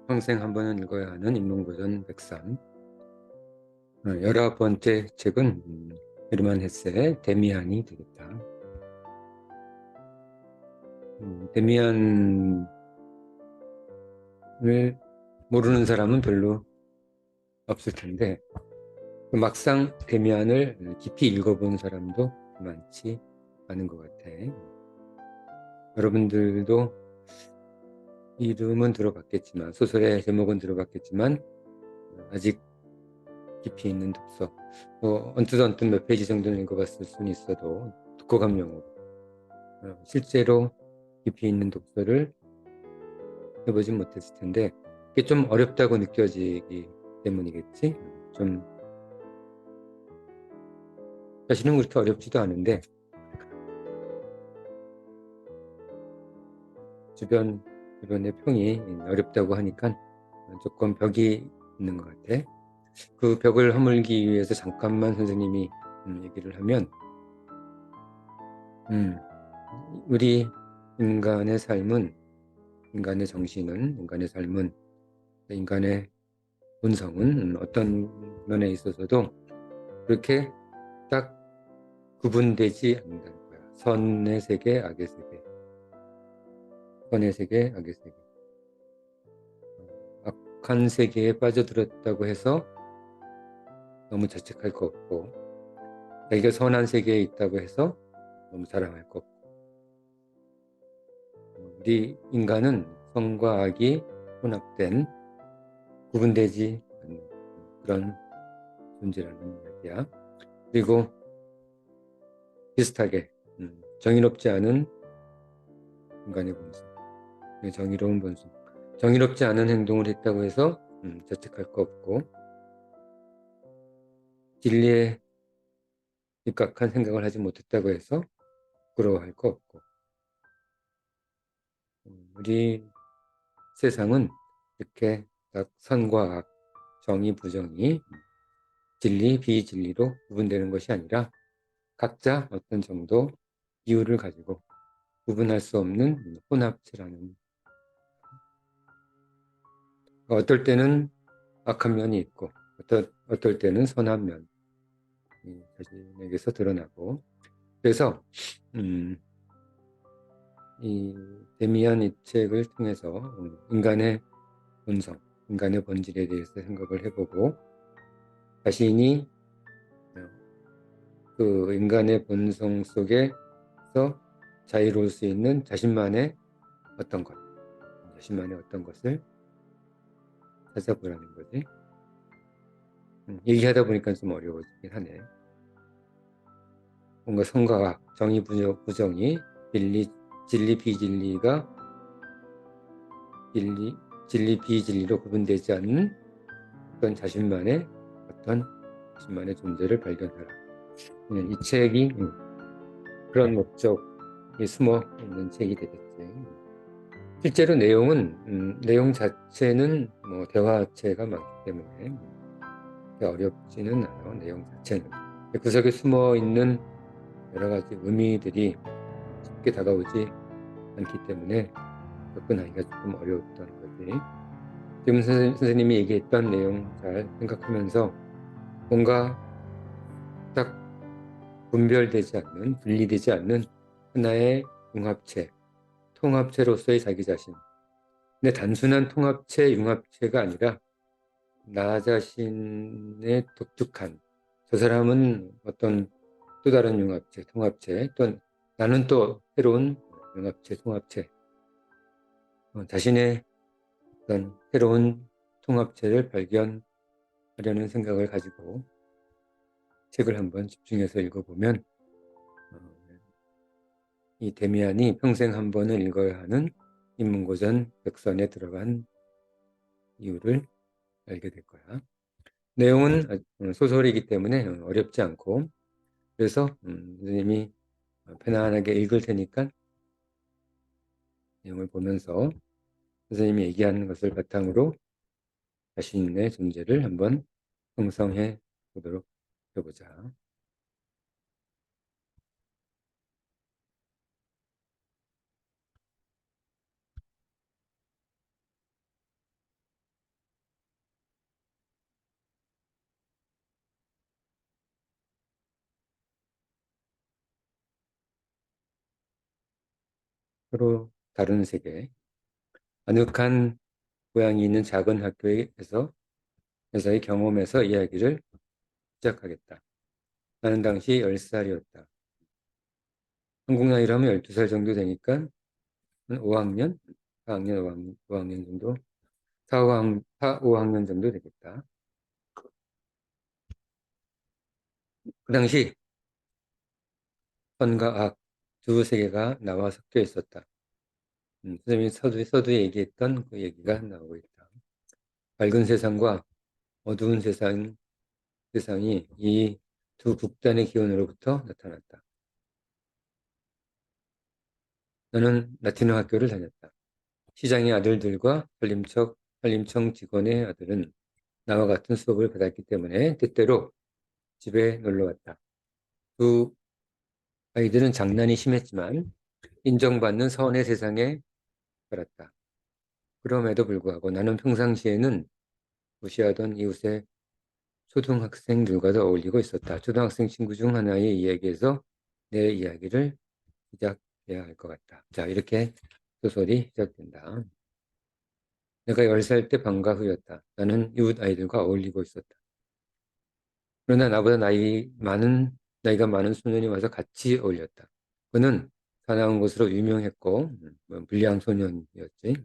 평생 한 번은 읽어야 하는 인문고전 103. 19번째 책은 헤르만 헤세의 데미안이 되겠다. 데미안을 모르는 사람은 별로 없을 텐데 막상 데미안을 깊이 읽어본 사람도 많지 않은 것 같아. 여러분들도 이름은 들어봤겠지만, 소설의 제목은 들어봤겠지만 아직 깊이 있는 독서, 언뜻 몇 페이지 정도는 읽어봤을 수는 있어도 독후감용으로 실제로 깊이 있는 독서를 해보진 못했을 텐데, 그게 좀 어렵다고 느껴지기 때문이겠지. 좀 사실은 그렇게 어렵지도 않은데 주변의 평이 어렵다고 하니까 조금 벽이 있는 것 같아. 그 벽을 허물기 위해서 잠깐만 선생님이 얘기를 하면, 우리 인간의 삶은, 인간의 정신은, 인간의 삶은, 인간의 본성은 어떤 면에 있어서도 그렇게 딱 구분되지 않는다는 거야. 선의 세계, 악의 세계. 선의 세계, 악의 세계. 악한 세계에 빠져들었다고 해서 너무 자책할 거 없고, 자기가 선한 세계에 있다고 해서 너무 자랑할 거 없고. 우리 인간은 선과 악이 혼합된, 구분되지 않는 그런 존재라는 이야기야. 그리고 비슷하게 정의롭지 않은 인간의 본성, 정의로운 본성, 정의롭지 않은 행동을 했다고 해서 자책할 거 없고, 진리에 입각한 생각을 하지 못했다고 해서 부러워할 거 없고, 우리 세상은 이렇게 딱 선과 악, 정의, 부정이, 진리, 비진리로 구분되는 것이 아니라 각자 어떤 정도 이유를 가지고 구분할 수 없는 혼합체라는, 어떨 때는 악한 면이 있고 어떨 때는 선한 면이 자신에게서 드러나고, 그래서 이 데미안 이 책을 통해서 인간의 본성, 인간의 본질에 대해서 생각을 해보고, 자신이 그 인간의 본성 속에서 자유로울 수 있는 자신만의 어떤 것, 자신만의 어떤 것을 찾아보라는 거지. 얘기하다 보니까 좀 어려워지긴 하네. 뭔가 선과 악, 정의, 부정이, 진리, 비진리가 진리, 비진리로 구분되지 않는 어떤 자신만의 존재를 발견하라. 이 책이 그런 목적이 숨어 있는 책이 되겠지. 실제로 내용 자체는 대화체가 많기 때문에 어렵지는 않아요. 내용 자체는. 그 속에 숨어 있는 여러 가지 의미들이 쉽게 다가오지 않기 때문에 접근하기가 조금 어려웠던 거지. 지금 선생님이 얘기했던 내용 잘 생각하면서 뭔가 딱 분별되지 않는, 분리되지 않는 하나의 융합체, 통합체로서의 자기 자신. 근데 단순한 통합체, 융합체가 아니라 나 자신의 독특한, 저 사람은 어떤 또 다른 융합체, 통합체, 또 나는 또 새로운 융합체, 통합체, 자신의 어떤 새로운 통합체를 발견하려는 생각을 가지고 책을 한번 집중해서 읽어보면 이 데미안이 평생 한 번은 읽어야 하는 인문고전 100선에 들어간 이유를 알게 될 거야. 내용은 소설이기 때문에 어렵지 않고, 그래서 선생님이 편안하게 읽을 테니까 내용을 보면서 선생님이 얘기하는 것을 바탕으로 자신의 존재를 한번 형성해 보도록 해보자. 서로 다른 세계. 아늑한 고향이 있는 작은 학교에서의 경험에서 이야기를 시작하겠다. 나는 당시 10살이었다. 한국 나이로 하면 12살 정도 되니까 5학년, 4학년, 5학년 정도, 5학년 정도 되겠다. 그 당시 선과 악 두 세계가 나와 섞여 있었다. 선생님이 서두에 얘기했던 그 얘기가 나오고 있다. 밝은 세상과 어두운 세상이 이 두 극단의 기운으로부터 나타났다. 나는 라틴어 학교를 다녔다. 시장의 아들들과 산림청 직원의 아들은 나와 같은 수업을 받았기 때문에 때때로 집에 놀러 왔다. 두 아이들은 장난이 심했지만 인정받는 선의 세상에 살았다. 그럼에도 불구하고 나는 평상시에는 무시하던 이웃의 초등학생들과도 어울리고 있었다. 초등학생 친구 중 하나의 이야기에서 내 이야기를 시작해야 할 것 같다. 자, 이렇게 소설이 시작된다. 내가 10살 때 방과 후였다. 나는 이웃 아이들과 어울리고 있었다. 그러나 나보다 나이가 많은 소년이 와서 같이 어울렸다. 그는 사나운 것으로 유명했고, 불량 소년이었지.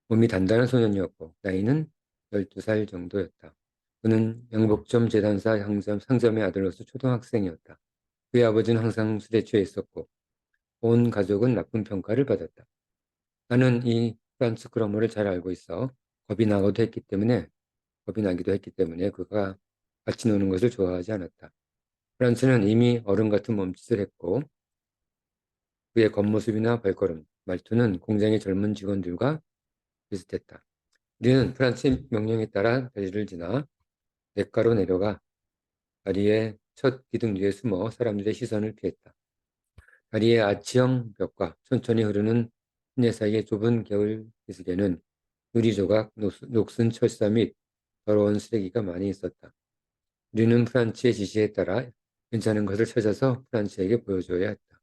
몸이 단단한 소년이었고, 나이는 12살 정도였다. 그는 영복점 재단사 상점의 아들로서 초등학생이었다. 그의 아버지는 항상 술에 취해 있었고, 온 가족은 나쁜 평가를 받았다. 나는 이 프란츠 크로머를 잘 알고 있어 겁이 나기도 했기 때문에 그가 같이 노는 것을 좋아하지 않았다. 프란츠는 이미 어른 같은 몸짓을 했고 그의 겉모습이나 발걸음, 말투는 공장의 젊은 직원들과 비슷했다. 우리는 프란츠의 명령에 따라 다리를 지나 냇가로 내려가 다리의 첫 기둥 뒤에 숨어 사람들의 시선을 피했다. 다리의 아치형 벽과 천천히 흐르는 시내 사이의 좁은 겨울 기슭에는 유리조각, 녹슨 철사 및 더러운 쓰레기가 많이 있었다. 우리는 프란츠의 지시에 따라 괜찮은 것을 찾아서 프란츠에게 보여줘야 했다.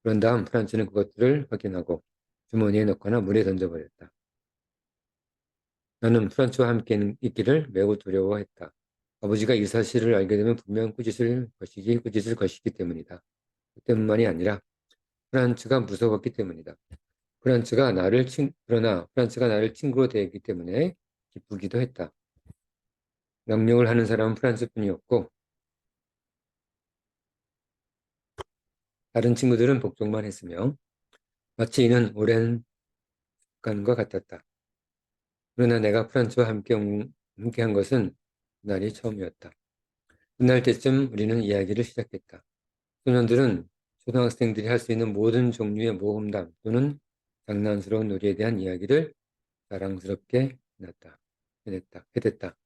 그런 다음 프란츠는 그것들을 확인하고 주머니에 넣거나 물에 던져버렸다. 나는 프란츠와 함께 있기를 매우 두려워했다. 아버지가 이 사실을 알게 되면 분명 꾸짖을 것이기 때문이다. 그 때문만이 아니라 프란츠가 무서웠기 때문이다. 그러나 프란츠가 나를 친구로 대했기 때문에 기쁘기도 했다. 명령을 하는 사람은 프란츠뿐이었고 다른 친구들은 복종만 했으며 마치 이는 오랜 습관과 같았다. 그러나 내가 프란츠와 함께한 것은 그날이 처음이었다. 그날 때쯤 우리는 이야기를 시작했다. 소년들은 초등학생들이 할 수 있는 모든 종류의 모험담 또는 장난스러운 놀이에 대한 이야기를 자랑스럽게 해댔다.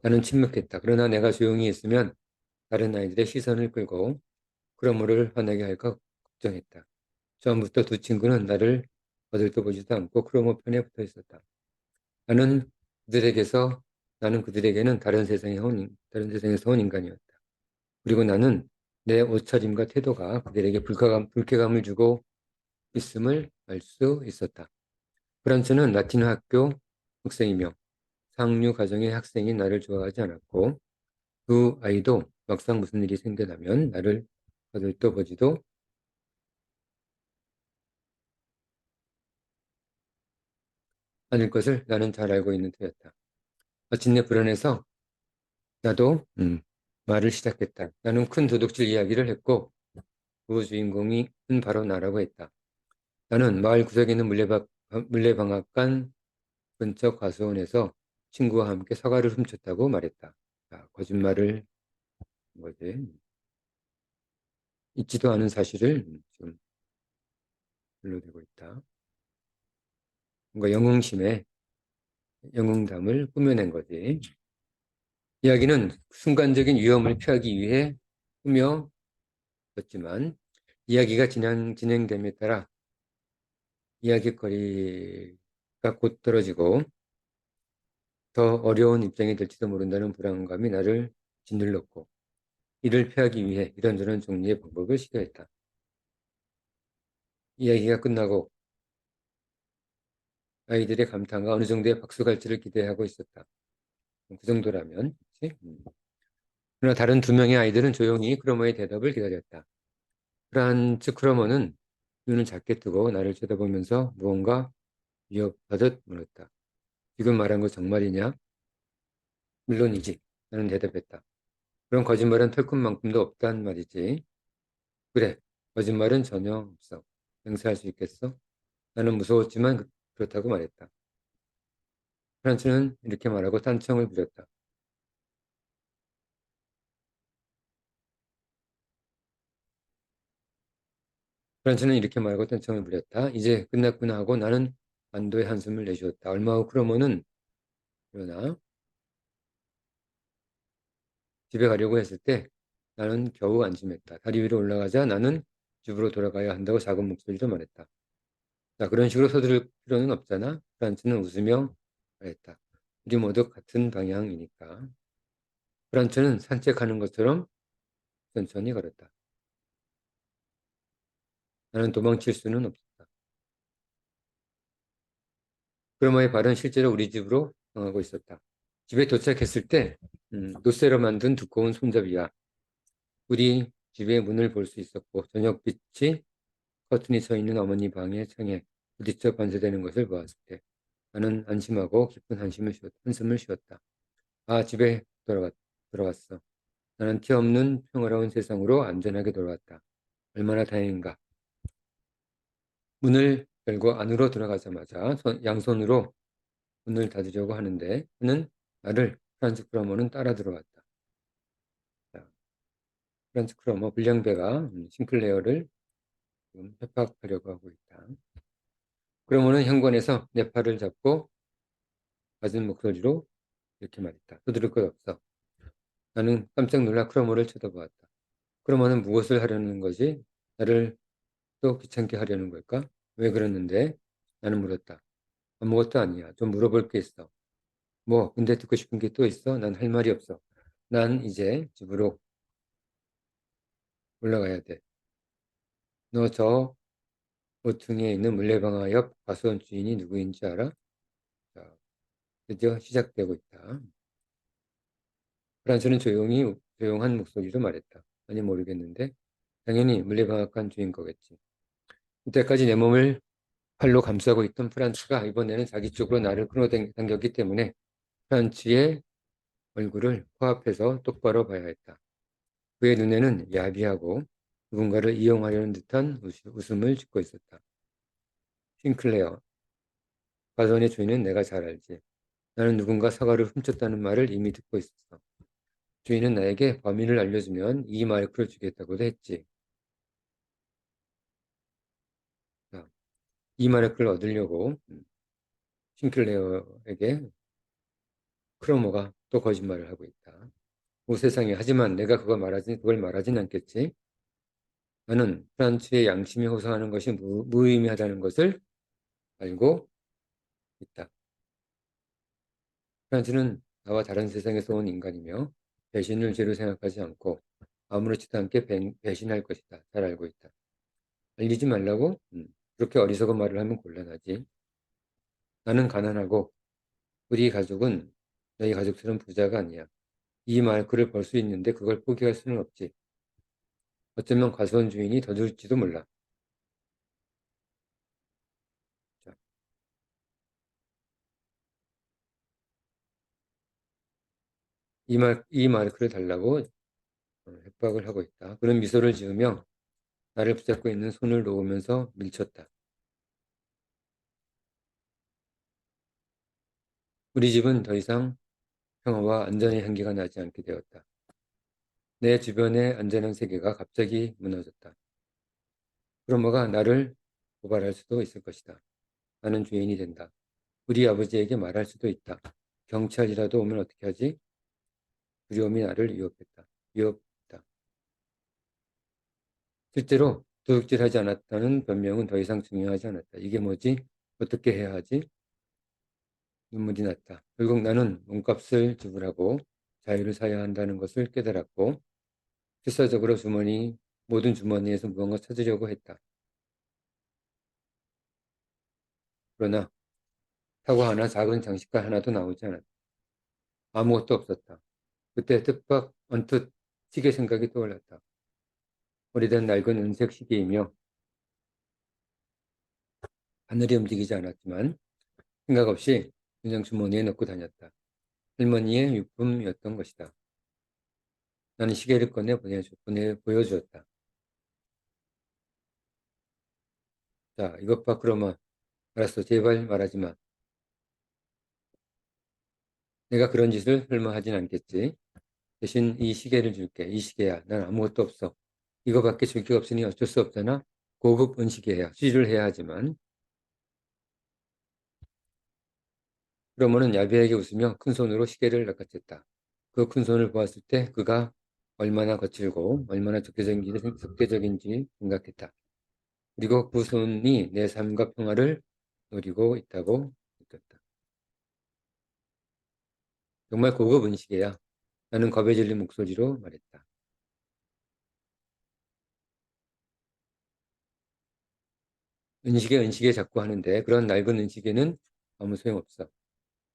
나는 침묵했다. 그러나 내가 조용히 있으면 다른 아이들의 시선을 끌고 크로모를 화나게 할까 걱정했다. 처음부터 두 친구는 나를 거들떠보지도 않고 크로모 편에 붙어 있었다. 나는 그들에게서 나는 그들에게는 다른 세상에서 온 인간이었다. 그리고 나는 내 옷차림과 태도가 그들에게 불쾌감을 주고 있음을 알 수 있었다. 프란츠는 라틴어 학교 학생이며 상류 가정의 학생인 나를 좋아하지 않았고 그 아이도 막상 무슨 일이 생겨나면 나를 거들떠보지도 않을 것을 나는 잘 알고 있는 터였다. 마침내 불안해서 나도 말을 시작했다. 나는 큰 도둑질 이야기를 했고 그 주인공이 바로 나라고 했다. 나는 마을 구석에 있는 물레방앗간 근처 과수원에서 친구와 함께 사과를 훔쳤다고 말했다. 자, 거짓말을 뭐지? 있지도 않은 사실을 지금 불러대고 있다. 뭔가 영웅담을 꾸며낸 거지. 이야기는 순간적인 위험을 피하기 위해 꾸며졌지만 이야기가 진행됨에 따라 이야깃거리가 곧 떨어지고 더 어려운 입장이 될지도 모른다는 불안감이 나를 짓눌렀고 이를 피하기 위해 이런저런 종류의 방법을 시도했다. 이야기가 끝나고 아이들의 감탄과 어느 정도의 박수갈채를 기대하고 있었다. 그 정도라면, 그치? 그러나 다른 두 명의 아이들은 조용히 크로머의 대답을 기다렸다. 프란츠 크로머는 눈을 작게 뜨고 나를 쳐다보면서 무언가 위협하듯 물었다. 지금 말한 거 정말이냐? 물론이지. 나는 대답했다. 그런 거짓말은 털끝만큼도 없단 말이지. 그래, 거짓말은 전혀 없어. 맹세할 수 있겠어? 나는 무서웠지만 그렇다고 말했다. 프란츠는 이렇게 말하고 딴청을 부렸다. 프란츠는 이렇게 말하고 딴청을 부렸다. 이제 끝났구나 하고 나는 안도의 한숨을 내쉬었다. 얼마 후 크로머는 일어나 집에 가려고 했을 때 나는 겨우 안심했다. 다리 위로 올라가자 나는 집으로 돌아가야 한다고 작은 목소리로 말했다. 자, 그런 식으로 서두를 필요는 없잖아. 프란츠는 웃으며 말했다. 우리 모두 같은 방향이니까. 프란츠는 산책하는 것처럼 천천히 걸었다. 나는 도망칠 수는 없었다. 크로머의 발은 실제로 우리 집으로 향하고 있었다. 집에 도착했을 때 노쇠로 만든 두꺼운 손잡이야. 우리 집의 문을 볼 수 있었고 저녁빛이 커튼이 서 있는 어머니 방의 창에 부딪혀 반사되는 것을 보았을 때 나는 안심하고 깊은 한숨을 쉬었다. 아, 집에 돌아왔어. 나는 티 없는 평화로운 세상으로 안전하게 돌아왔다. 얼마나 다행인가. 문을 열고 안으로 들어가자마자 양손으로 문을 닫으려고 하는데 그는 나를 프란츠 크로머는 따라 들어왔다. 프란츠 크로머 불량배가 싱클레어를 지금 협박하려고 하고 있다. 크로머는 현관에서 내 팔을 잡고 낮은 목소리로 이렇게 말했다. 서두를 것 없어. 나는 깜짝 놀라 크로머를 쳐다보았다. 크로머는 무엇을 하려는 거지? 나를 또 귀찮게 하려는 걸까? 왜 그러는데? 나는 물었다. 아무것도 아니야. 좀 물어볼 게 있어. 뭐, 근데 듣고 싶은 게 또 있어? 난 할 말이 없어. 난 이제 집으로 올라가야 돼. 너 저 모퉁이에 있는 물레방아 옆 과수원 주인이 누구인지 알아? 자, 드디어 시작되고 있다. 프란스는 조용한 목소리로 말했다. 아니, 모르겠는데. 당연히 물레방앗간 주인 거겠지. 이때까지 내 몸을 팔로 감싸고 있던 프란츠가 이번에는 자기 쪽으로 나를 끌어당겼기 때문에 프란츠의 얼굴을 코앞에서 똑바로 봐야 했다. 그의 눈에는 야비하고 누군가를 이용하려는 듯한 웃음을 짓고 있었다. 싱클레어, 가전의 주인은 내가 잘 알지. 나는 누군가 사과를 훔쳤다는 말을 이미 듣고 있었어. 주인은 나에게 범인을 알려주면 이 마이크를 주겠다고도 했지. 자, 이 마이크를 얻으려고 싱클레어에게 크로모가 또 거짓말을 하고 있다. 오 세상에, 하지만 내가 그걸 말하진 않겠지. 나는 프란츠의 양심이 호소하는 것이 무의미하다는 것을 알고 있다. 프란츠는 나와 다른 세상에서 온 인간이며 배신을 죄로 생각하지 않고 아무렇지도 않게 배신할 것이다. 잘 알고 있다. 알리지 말라고? 그렇게 어리석은 말을 하면 곤란하지. 나는 가난하고 우리 가족은 너희 가족처럼 부자가 아니야. 이 마이크를 벌 수 있는데 그걸 포기할 수는 없지. 어쩌면 과수원 주인이 더 줄지도 몰라. 자, 이 마이크를 달라고 협박을 하고 있다. 그런 미소를 지으며 나를 붙잡고 있는 손을 놓으면서 밀쳤다. 우리 집은 더 이상 평화와 안전의 향기가 나지 않게 되었다. 내 주변의 안전한 세계가 갑자기 무너졌다. 크로머가 나를 고발할 수도 있을 것이다. 나는 죄인이 된다. 우리 아버지에게 말할 수도 있다. 경찰이라도 오면 어떻게 하지? 두려움이 나를 위협했다. 실제로 도둑질하지 않았다는 변명은 더 이상 중요하지 않았다. 이게 뭐지? 어떻게 해야 하지? 눈물이 났다. 결국 나는 몸값을 지불하고 자유를 사야 한다는 것을 깨달았고 필사적으로 모든 주머니에서 무언가 찾으려고 했다. 그러나 사과 하나, 작은 장식가 하나도 나오지 않았다. 아무것도 없었다. 그때 언뜻 시계 생각이 떠올랐다. 오래된 낡은 은색 시계이며 바늘이 움직이지 않았지만 생각 없이 그냥 주머니에 넣고 다녔다. 할머니의 유품이었던 것이다. 나는 시계를 꺼내 보여주었다. 자, 이것 봐, 그러면. 알았어, 제발 말하지 마. 내가 그런 짓을 설마 하진 않겠지. 대신 이 시계를 줄게. 이 시계야. 난 아무것도 없어. 이거밖에 줄 게 없으니 어쩔 수 없잖아. 고급 은시계야. 수리를 해야 하지만. 그러면은 야비하게 웃으며 큰 손으로 시계를 낚아챘다. 그 큰 손을 보았을 때 그가 얼마나 거칠고 얼마나 적대적인지 생각했다. 그리고 그 손이 내 삶과 평화를 노리고 있다고 느꼈다. 정말 고급 은시계야. 나는 겁에 질린 목소리로 말했다. 은시계 자꾸 하는데 그런 낡은 은시계는 아무 소용없어.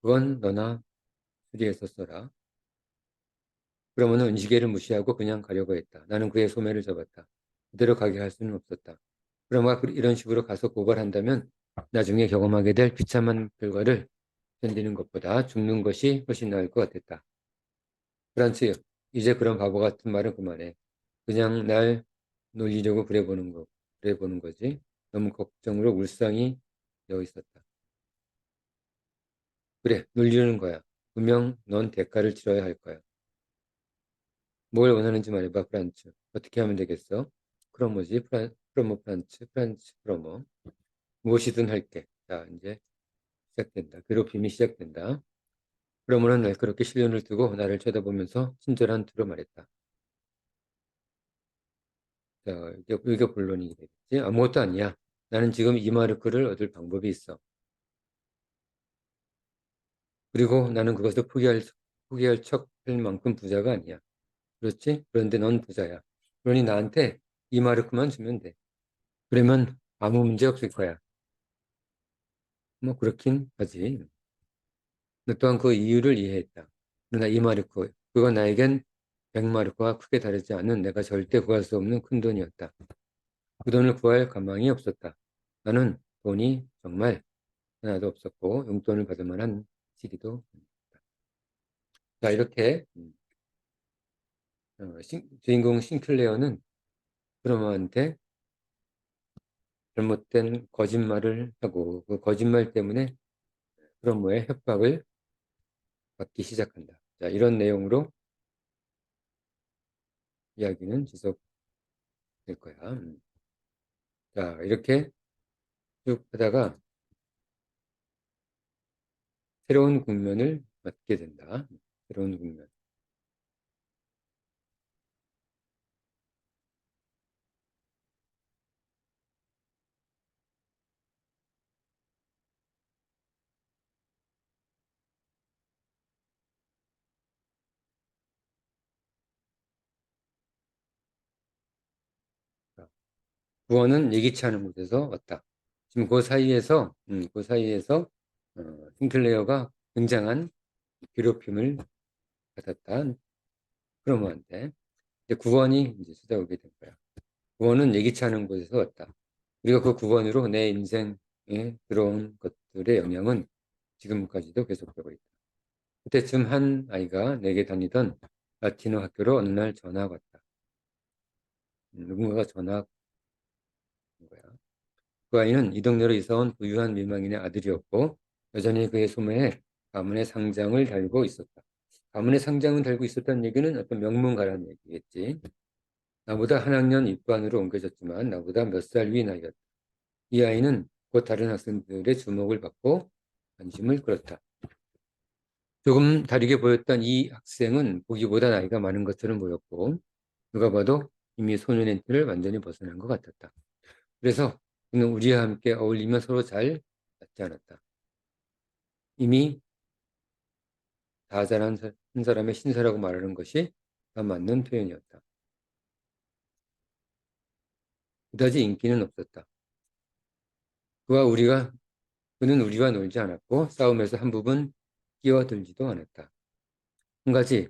그건 너나 수리해서 써라. 그러면 은시계를 무시하고 그냥 가려고 했다. 나는 그의 소매를 잡았다. 그대로 가게 할 수는 없었다. 그러나 이런 식으로 가서 고발한다면 나중에 경험하게 될 비참한 결과를 견디는 것보다 죽는 것이 훨씬 나을 것 같았다. 프란츠, 이제 그런 바보 같은 말은 그만해. 그냥 날 놀리려고 그래 보는 거지. 너무 걱정으로 울상이 되어 있었다. 그래, 놀리는 거야. 분명 넌 대가를 치러야 할 거야. 뭘 원하는지 말해봐, 프란츠. 어떻게 하면 되겠어? 크로모지, 크로모 프란츠, 크로모. 무엇이든 할게. 자, 이제 시작된다. 괴롭힘이 시작된다. 그러면은 날카롭게 실눈을 뜨고 나를 쳐다보면서 친절한 투로 말했다. 자, 이게 본론이 되겠지. 아무것도 아니야. 나는 지금 이마르크를 얻을 방법이 있어. 그리고 나는 그것을 포기할 척 할 만큼 부자가 아니야. 그렇지? 그런데 넌 부자야. 그러니 나한테 이마르크만 주면 돼. 그러면 아무 문제 없을 거야. 뭐 그렇긴 하지. 너 또한 그 이유를 이해했다. 그러나 이마르크, 그건 나에겐 100마르크와 크게 다르지 않은 내가 절대 구할 수 없는 큰 돈이었다. 그 돈을 구할 가망이 없었다. 나는 돈이 정말 하나도 없었고 용돈을 받을 만한 시기도 없었다. 자, 이렇게 주인공 싱클레어는 크로모한테 잘못된 거짓말을 하고 그 거짓말 때문에 크로모의 협박을 받기 시작한다. 자, 이런 내용으로 이야기는 지속될 거야. 자, 이렇게 쭉 하다가 새로운 국면을 맞게 된다. 새로운 국면. 구원은 예기치 않은 곳에서 왔다. 지금 그 사이에서 싱클레어가 굉장한 괴롭힘을 받았다. 크로모한테. 이제 구원이 이제 찾아오게 된 거야. 구원은 예기치 않은 곳에서 왔다. 그리고 그 구원으로 내 인생에 들어온 것들의 영향은 지금까지도 계속되고 있다. 그때쯤 한 아이가 내게 다니던 라틴어 학교로 어느 날 전화가 왔다. 누군가가 전화한 거야. 그 아이는 이 동네로 이사온 부유한 밀망인의 아들이었고 여전히 그의 소매에 가문의 상장을 달고 있었다. 가문의 상장을 달고 있었다는 얘기는 어떤 명문가라는 얘기겠지. 나보다 한 학년 윗반으로 옮겨졌지만 나보다 몇 살 위 나이였다. 이 아이는 곧 다른 학생들의 주목을 받고 관심을 끌었다. 조금 다르게 보였던 이 학생은 보기보다 나이가 많은 것처럼 보였고 누가 봐도 이미 소년의 틀을 완전히 벗어난 것 같았다. 그래서 그는 우리와 함께 어울리며 서로 잘 맞지 않았다. 이미 다 자란 한 사람의 신세라고 말하는 것이 다 맞는 표현이었다. 그다지 인기는 없었다. 그와 우리가 그는 우리와 놀지 않았고 싸움에서 한 부분 끼어들지도 않았다. 한 가지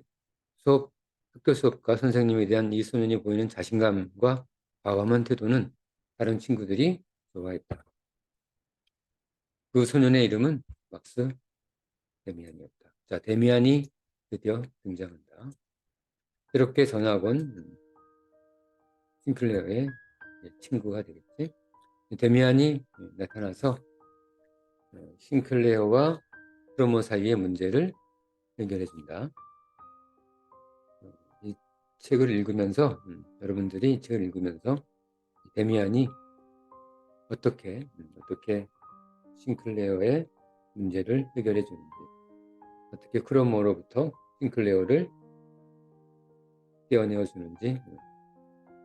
학교 수업과 선생님에 대한 이 소년이 보이는 자신감과 과감한 태도는 다른 친구들이 좋아했다. 그 소년의 이름은 막스 데미안이었다. 자, 데미안이 드디어 등장한다. 새롭게 전학 온 싱클레어의 친구가 되겠지. 데미안이 나타나서 싱클레어와 크로모 사이의 문제를 해결해 준다. 이 책을 읽으면서 여러분들이 이 책을 읽으면서 데미안이 어떻게 싱클레어의 문제를 해결해 주는지, 어떻게 크로모로부터 싱클레어를 떼어내어 주는지,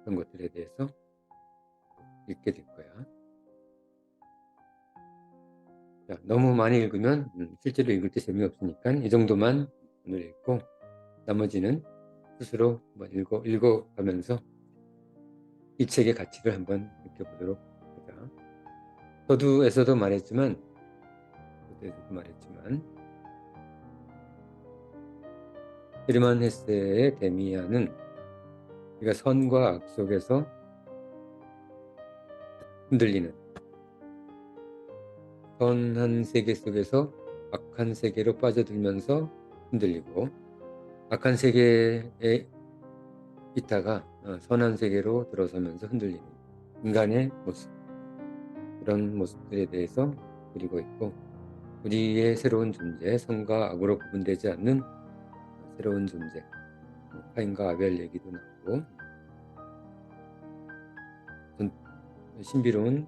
그런 것들에 대해서 읽게 될 거야. 자, 너무 많이 읽으면 실제로 읽을 때 재미없으니까 이 정도만 오늘 읽고 나머지는 스스로 한번 읽어가면서 이 책의 가치를 한번 느껴보도록 하자. 서두에서도 말했지만 헤르만 헤세의 데미안은 우리가 선과 악 속에서 흔들리는, 선한 세계 속에서 악한 세계로 빠져들면서 흔들리고, 악한 세계에 있다가 선한 세계로 들어서면서 흔들리는 인간의 모습, 그런 모습들에 대해서 그리고 있고, 우리의 새로운 존재, 선과 악으로 구분되지 않는 새로운 존재, 카인과 아벨 얘기도 나오고, 신비로운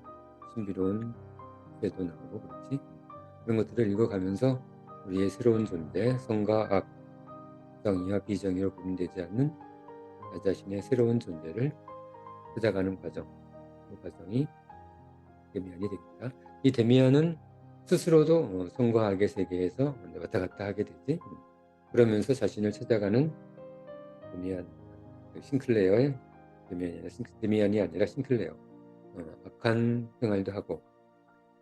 죄도 나오고, 그렇지? 그런 것들을 읽어가면서 우리의 새로운 존재, 선과 악, 정의와 비정의로 구분되지 않는 나 자신의 새로운 존재를 찾아가는 과정, 그 과정이 데미안이 되겠다. 이 데미안은 스스로도 선과 악의 세계에서 왔다 갔다 하게 되지. 그러면서 자신을 찾아가는 데미안, 싱클레어의 데미안이 아니라 싱클레어. 악한 생활도 하고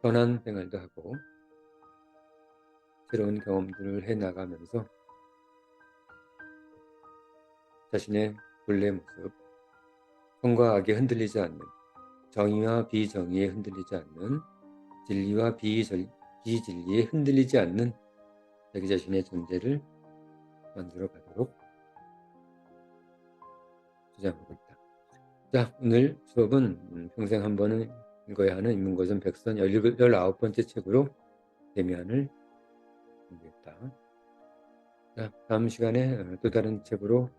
선한 생활도 하고 새로운 경험들을 해나가면서 자신의 본래 모습, 선과 악에 흔들리지 않는, 정의와 비정의에 흔들리지 않는, 진리와 비진리에 흔들리지 않는 자기 자신의 존재를 만들어 가도록 주장하고 있다. 자, 오늘 수업은 평생 한 번은 읽어야 하는 인문고전 백선 19번째 책으로 데미안을 공부했다. 자, 다음 시간에 또 다른 책으로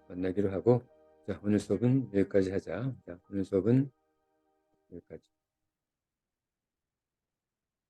만나기로 하고, 자, 오늘 수업은 여기까지 하자. 자, 오늘 수업은 여기까지.